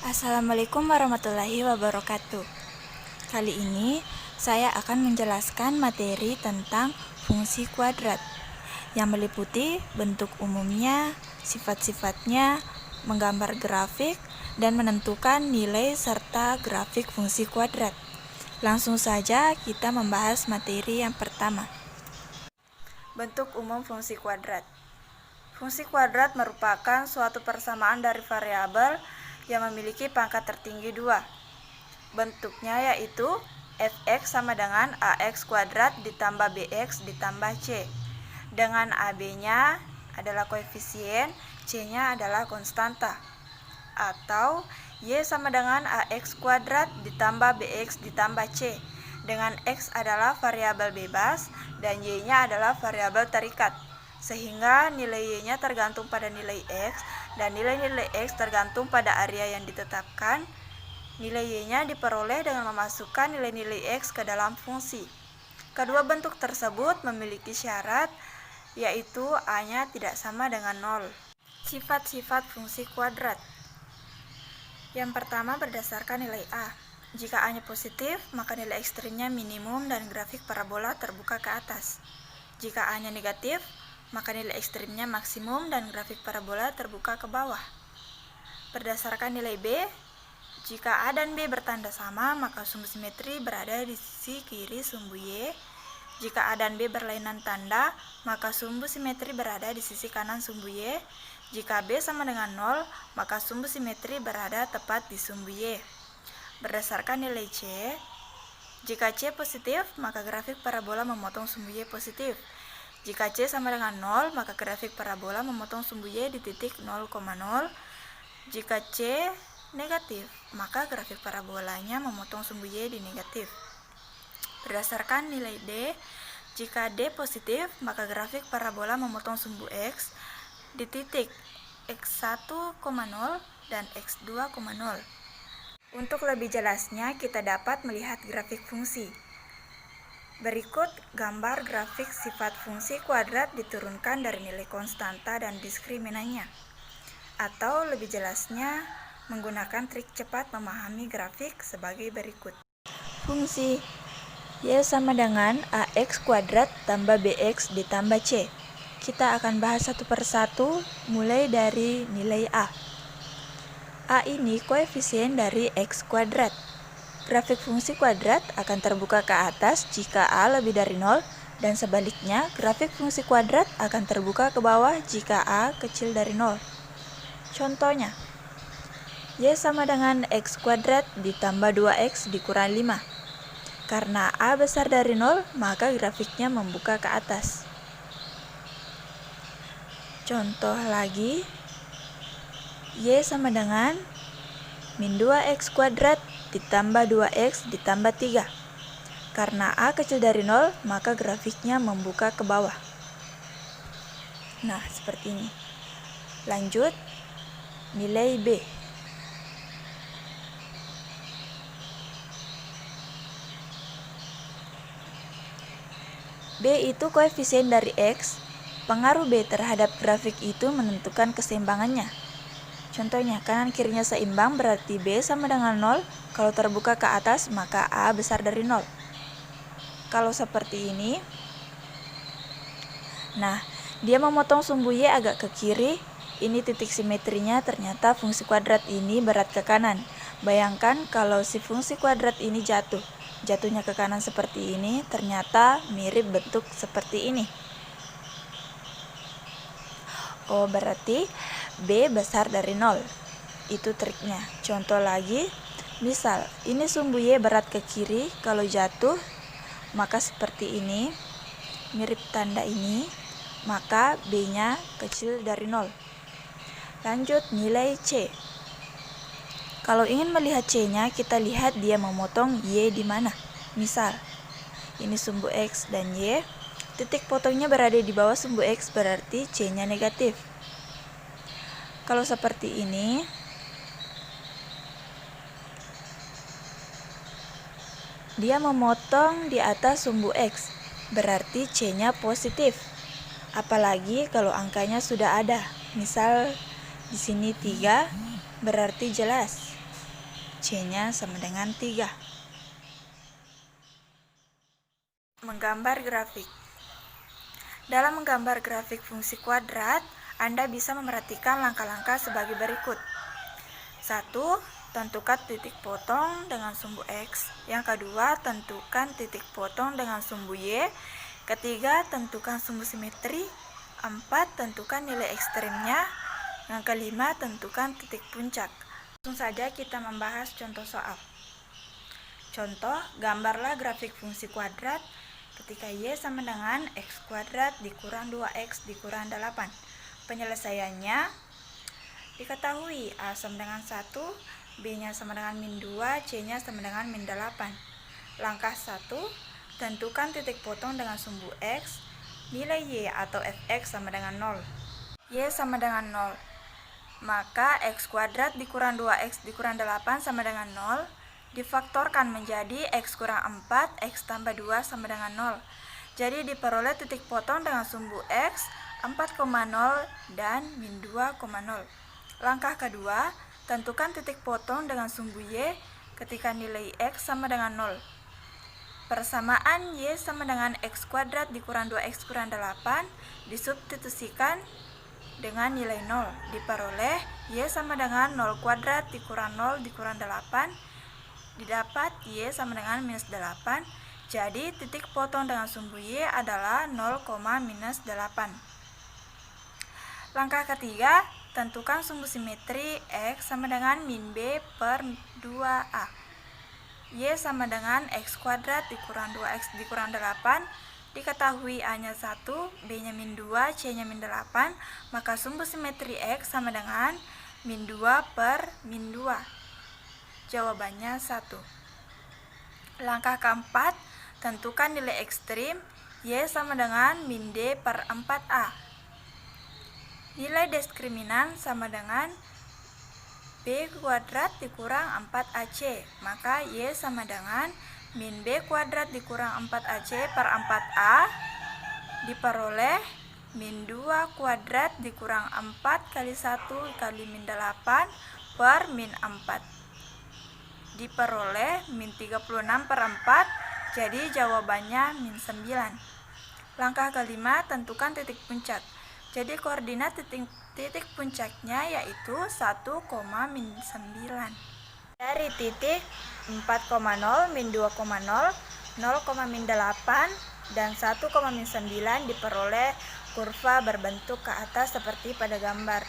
Assalamualaikum warahmatullahi wabarakatuh. Kali ini saya akan menjelaskan materi tentang fungsi kuadrat yang meliputi bentuk umumnya, sifat-sifatnya, menggambar grafik, dan menentukan nilai serta grafik fungsi kuadrat. Langsung saja kita membahas materi yang pertama. Bentuk umum fungsi kuadrat. Fungsi kuadrat merupakan suatu persamaan dari variabel yang memiliki pangkat tertinggi 2. Bentuknya yaitu fx sama dengan ax kuadrat ditambah bx ditambah c. Dengan ab-nya adalah koefisien, c-nya adalah konstanta. Atau y sama dengan ax kuadrat ditambah bx ditambah c. Dengan x adalah variabel bebas dan y-nya adalah variabel terikat. Sehingga nilai y-nya tergantung pada nilai x dan nilai-nilai x tergantung pada area yang ditetapkan. Nilai y-nya diperoleh dengan memasukkan nilai-nilai x ke dalam fungsi. Kedua bentuk tersebut memiliki syarat, yaitu a-nya tidak sama dengan 0. Sifat-sifat fungsi kuadrat. Yang pertama berdasarkan nilai a. Jika a-nya positif, maka nilai ekstrimnya minimum dan grafik parabola terbuka ke atas. Jika a-nya negatif, maka nilai ekstrimnya maksimum dan grafik parabola terbuka ke bawah. Berdasarkan nilai b, jika a dan b bertanda sama, maka sumbu simetri berada di sisi kiri sumbu y. Jika a dan b berlainan tanda, maka sumbu simetri berada di sisi kanan sumbu y. Jika b sama dengan 0, maka sumbu simetri berada tepat di sumbu y. Berdasarkan nilai c, jika c positif, maka grafik parabola memotong sumbu y positif. Jika c sama dengan 0, maka grafik parabola memotong sumbu y di titik 0,0. Jika c negatif, maka grafik parabolanya memotong sumbu y di negatif. Berdasarkan nilai d, jika d positif, maka grafik parabola memotong sumbu x di titik x1,0 dan x2,0. Untuk lebih jelasnya, kita dapat melihat grafik fungsi. Berikut gambar grafik sifat fungsi kuadrat diturunkan dari nilai konstanta dan diskriminannya. Atau lebih jelasnya, menggunakan trik cepat memahami grafik sebagai berikut. Fungsi y sama dengan ax kuadrat tambah bx ditambah c. Kita akan bahas satu persatu mulai dari nilai a. A ini koefisien dari x kuadrat. Grafik fungsi kuadrat akan terbuka ke atas jika a lebih dari 0 dan sebaliknya grafik fungsi kuadrat akan terbuka ke bawah jika a kecil dari 0. Contohnya, y sama dengan x kuadrat ditambah 2x dikurang 5. Karena a besar dari 0, maka grafiknya membuka ke atas. Contoh lagi, y sama dengan min 2x kuadrat ditambah 2x ditambah 3. Karena a kecil dari 0, maka grafiknya membuka ke bawah. Nah, seperti ini. Lanjut, nilai b. B itu koefisien dari x. Pengaruh b terhadap grafik itu menentukan keseimbangannya. Contohnya, kanan kirinya seimbang berarti b sama dengan 0. Kalau terbuka ke atas, maka a besar dari 0. Kalau seperti ini, nah, dia memotong sumbu y agak ke kiri. Ini titik simetrinya, ternyata fungsi kuadrat ini berat ke kanan. Bayangkan kalau si fungsi kuadrat ini jatuhnya ke kanan seperti ini, ternyata mirip bentuk seperti ini. Oh, berarti b besar dari 0. Itu triknya. Contoh lagi, misal ini sumbu y berat ke kiri, kalau jatuh maka seperti ini, mirip tanda ini, maka b-nya kecil dari 0. Lanjut, nilai c. Kalau ingin melihat c-nya, kita lihat dia memotong y di mana. Misal, ini sumbu x dan y, titik potongnya berada di bawah sumbu x, berarti c-nya negatif. Kalau seperti ini, dia memotong di atas sumbu x, berarti c-nya positif. Apalagi kalau angkanya sudah ada. Misal di sini 3, berarti jelas C-nya sama dengan 3. Menggambar grafik. Dalam menggambar grafik fungsi kuadrat, Anda bisa memerhatikan langkah-langkah sebagai berikut. 1. Tentukan titik potong dengan sumbu X. Yang kedua, tentukan titik potong dengan sumbu Y. Ketiga, tentukan sumbu simetri. 4. Tentukan nilai ekstremnya. Yang kelima, tentukan titik puncak. Langsung saja kita membahas contoh soal. Contoh, gambarlah grafik fungsi kuadrat ketika Y sama dengan X kuadrat dikurang 2X dikurang 8. Penyelesaiannya diketahui A sama dengan 1, B-nya sama dengan min 2, C-nya sama dengan min 8. Langkah 1, tentukan titik potong dengan sumbu X. Nilai Y atau fx sama dengan 0. Y sama dengan 0. Maka X kuadrat dikurang 2X dikurang 8 sama dengan 0. Difaktorkan menjadi X kurang 4, X tambah 2 sama dengan 0. Jadi diperoleh titik potong dengan sumbu X 4,0 dan min 2,0. Langkah kedua, tentukan titik potong dengan sumbu Y ketika nilai X sama dengan 0. Persamaan Y sama dengan X kuadrat dikurang 2X kurang 8 disubstitusikan dengan nilai 0. Diperoleh Y sama dengan 0 kuadrat dikurang 0 dikurang 8. Didapat Y sama dengan minus 8. Jadi titik potong dengan sumbu Y adalah 0, minus 8. Langkah ketiga, tentukan sumbu simetri X sama dengan min B per 2A. Y sama dengan X kuadrat dikurang 2X dikurang 8. Diketahui A-nya 1, B-nya min 2, C-nya min 8. Maka sumbu simetri X sama dengan min 2 per min 2. Jawabannya 1. Langkah keempat, tentukan nilai ekstrim Y sama dengan min D per 4A. Nilai diskriminan sama dengan B kuadrat dikurang 4AC. Maka Y sama dengan min B kuadrat dikurang 4AC per 4A diperoleh min 2 kuadrat dikurang 4 kali 1 kali min 8 per min 4. Diperoleh min 36 per 4, jadi jawabannya min 9. Langkah kelima, tentukan titik puncak. Jadi koordinat titik puncaknya yaitu 1, min 9. Dari titik 4,0, min 2,0, 0, min 8, dan 1, min 9 diperoleh kurva berbentuk ke atas seperti pada gambar.